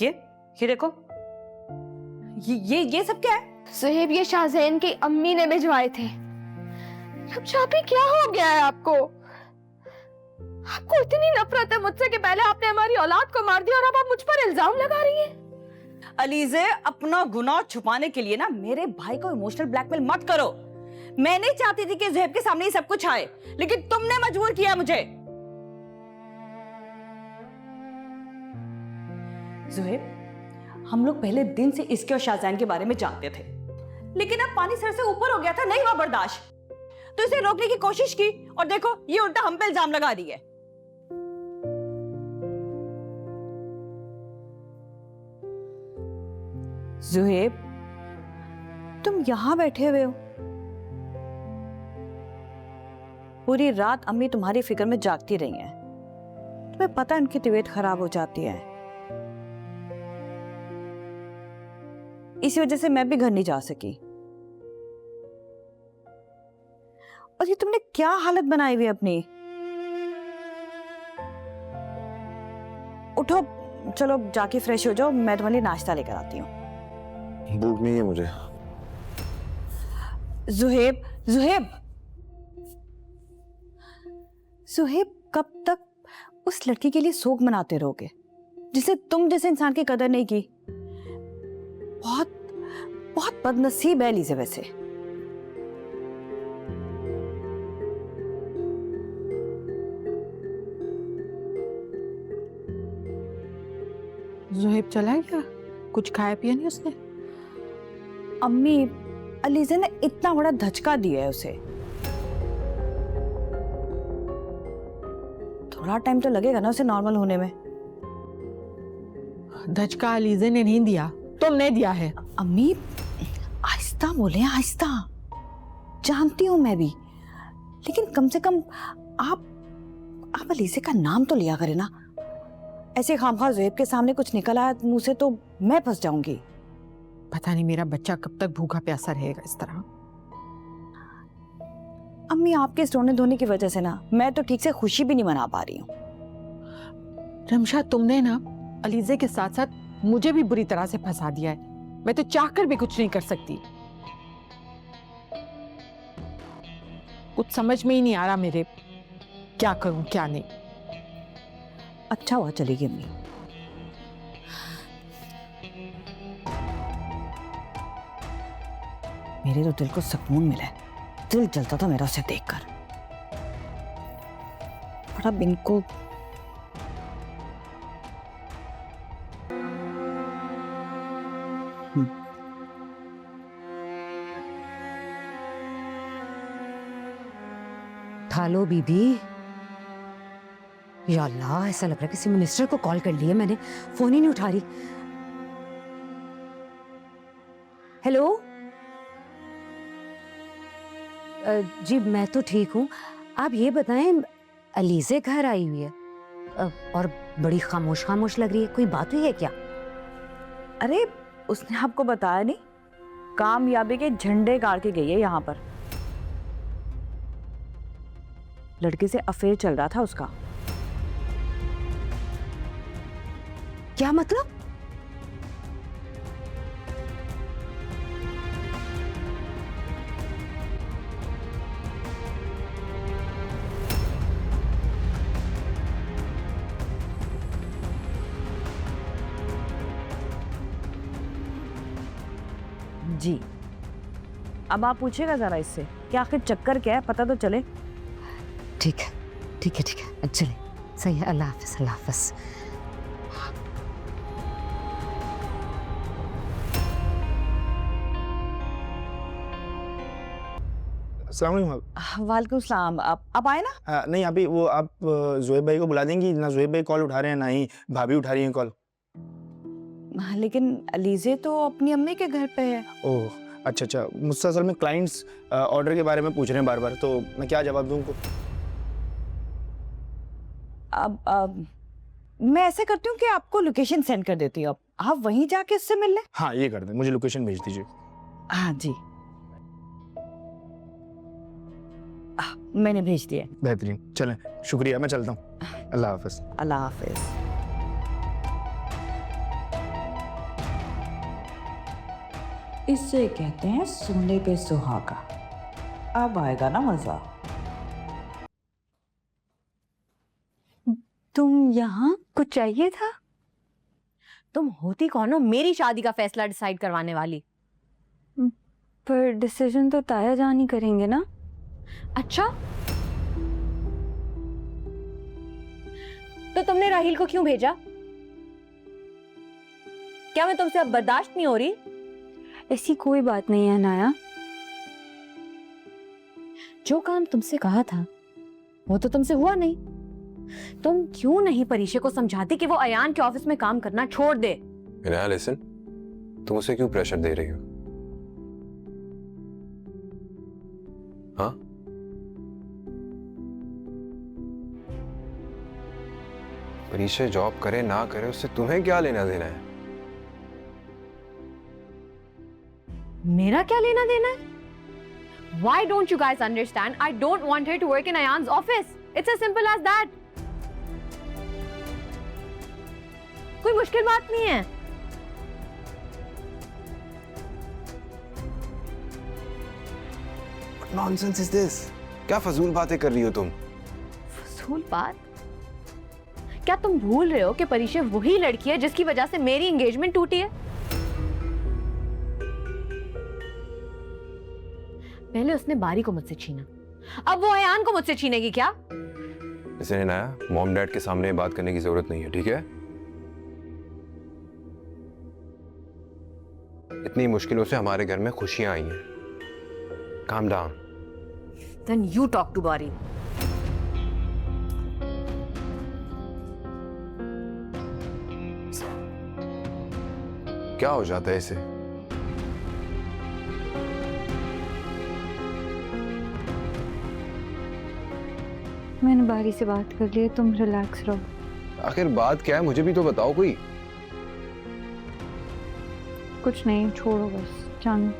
ये देखो, ये सब क्या है? सुहेब, ये शाहज़ैन की अम्मी ने भिजवाए थे। रमशा भी क्या हो गया है आपको? आपको इतनी नफरत है मुझसे कि पहले आपने हमारी औलाद को मार दिया और अब आप मुझ पर इल्जाम लगा रही हैं। अलीज़े, अपना गुनाह छुपाने के लिए ना मेरे भाई को इमोशनल ब्लैकमेल मत करो। मैं नहीं चाहती थी कि ज़ुहैब के सामने ये सब कुछ आए, लेकिन तुमने मजबूर किया मुझे। ज़ुहैब, हम लोग पहले दिन से इसके और शाहज़ैन के बारे में जानते थे, लेकिन अब पानी सर से ऊपर हो गया था, नहीं हुआ बर्दाश्त, तो इसे रोकने की कोशिश की और देखो ये उल्टा हम पे इल्जाम लगा रही है। ज़ुहैब, तुम यहां बैठे हुए हो, पूरी रात अम्मी तुम्हारी फिक्र में जागती रही हैं। तुम्हें पता है उनकी तबीयत खराब हो जाती है, इसी वजह से मैं भी घर नहीं जा सकी। और ये तुमने क्या हालत बनाई हुई है अपनी? उठो, चलो जाके फ्रेश हो जाओ, मैं तुम्हारे लिए नाश्ता लेकर आती हूँ। भूख नहीं है मुझे। ज़ुहैब, ज़ुहैब, ज़ुहैब, कब तक उस लड़की के लिए शोक मनाते रहोगे जिसे तुम जैसे इंसान की कदर नहीं की? बहुत बहुत बदनसीब है एलिज़ा वैसे। ज़ुहैब चला गया? कुछ खाया पिया नहीं उसने? अम्मी, अलीज़ा ने इतना बड़ा धचका दिया है उसे, थोड़ा टाइम तो लगेगा ना उसे नॉर्मल होने में। धचका अलीज़े ने नहीं दिया, तुमने दिया है। अम्मी, आहिस्ता बोले, आहिस्ता। जानती हूं मैं भी, लेकिन कम से कम आप अलीज़े का नाम तो लिया करे ना। ऐसे खामखा ज़ुहैब के सामने कुछ निकल आया मुंह से तो मैं फंस जाऊंगी। पता नहीं मेरा बच्चा कब तक भूखा प्यासा रहेगा इस तरह। अम्मी, आपके इस रोने धोने की वजह से ना मैं तो ठीक से खुशी भी नहीं मना पा रही हूँ। रमशा, तुमने ना अलीज़े के साथ साथ मुझे भी बुरी तरह से फंसा दिया है। मैं तो चाहकर भी कुछ नहीं कर सकती। कुछ समझ में ही नहीं आ रहा मेरे, क्या करूं क्या नहीं। अच्छा हुआ चली गई अम्मी। मेरे तो दिल को सुकून मिला है, दिल जलता था मेरा उसे देखकर। बड़ा बिनको उठा लो बीबी। या अल्लाह, ऐसा लग रहा है किसी मिनिस्टर को कॉल कर लिया मैंने, फोन ही नहीं उठा रही। हेलो, जी मैं तो ठीक हूँ। आप ये बताएं, अलीज़े घर आई हुई है और बड़ी खामोश खामोश लग रही है, कोई बात हुई है क्या? अरे उसने आपको बताया नहीं, कामयाबी के झंडे गाड़ के गई है यहाँ पर। लड़के से अफेयर चल रहा था उसका। क्या मतलब? जी, अब आप पूछेगा जरा इससे कि आखिर चक्कर क्या है, पता तो चले। ठीक है ठीक है ठीक है, चले, सही है। अल्लाह हाफिज, अल्लाह हाफिज। अस्सलाम वालेकुम। वालेकुम सलाम। आप आए ना? नहीं, अभी वो आप ज़ुहैब भाई को बुला देंगी ना? ज़ुहैब भाई कॉल उठा रहे हैं, ना ही भाभी उठा रही हैं कॉल। लेकिन अलीज़े तो अपनी अम्मी के घर पे है। ओह अच्छा अच्छा, मुझसे असल में क्लाइंट्स ऑर्डर के बारे में पूछ रहे हैं बार बार, तो मैं क्या जवाब दूं उनको? अब मैं ऐसे करती हूँ कि आपको लोकेशन सेंड कर देती हूँ, आप वहीं जाके उससे मिल लें। हाँ ये कर दें, मुझे लोकेशन भेज दीजिए। हाँ जी, मैंने भेज दिया। बेहतरीन, चलें, शुक्रिया, मैं चलता हूँ। अल्लाह हाफ़िज़। अल्लाह हाफिज। इसे कहते हैं सोने पे सुहागा। अब आएगा ना मजा। तुम यहाँ कुछ चाहिए था? तुम होती कौन हो मेरी शादी का फैसला डिसाइड करवाने वाली? पर डिसीजन तो ताया जान ही करेंगे ना। अच्छा, तो तुमने राहिल को क्यों भेजा? क्या मैं तुमसे अब बर्दाश्त नहीं हो रही? ऐसी कोई बात नहीं है नाया। जो काम तुमसे कहा था वो तो तुमसे हुआ नहीं। तुम क्यों नहीं परीक्षा को समझाती कि वो अयान के ऑफिस में काम करना छोड़ दे? इनाया लिसन, तुम उसे क्यों प्रेशर दे रही हो? हाँ, परीक्षा जॉब करे ना करे उससे तुम्हें क्या लेना देना है? मेरा क्या लेना देना है? Why don't you guys understand? I don't want her to work in Ayan's office. It's as simple as that. कोई मुश्किल बात नहीं है। What nonsense is this? क्या फजूल बातें कर रही हो तुम? फजूल बात? क्या तुम भूल रहे हो कि परीक्षा वही लड़की है जिसकी वजह से मेरी एंगेजमेंट टूटी है? पहले उसने बारी को मुझसे छीना, अब वो अयान को मुझसे छीनेगी क्या? इसे इनाया, मॉम डैड के सामने बात करने की जरूरत नहीं है, ठीक है? इतनी मुश्किलों से हमारे घर में खुशियां आई हैं। Calm down. Then you talk to Bari. क्या हो जाता है इसे? मैंने बारी से बात कर ली है, तुम रिलैक्स रहो। आखिर बात क्या है मुझे भी तो बताओ कोई। कुछ नहीं, छोड़ो बस, जानो।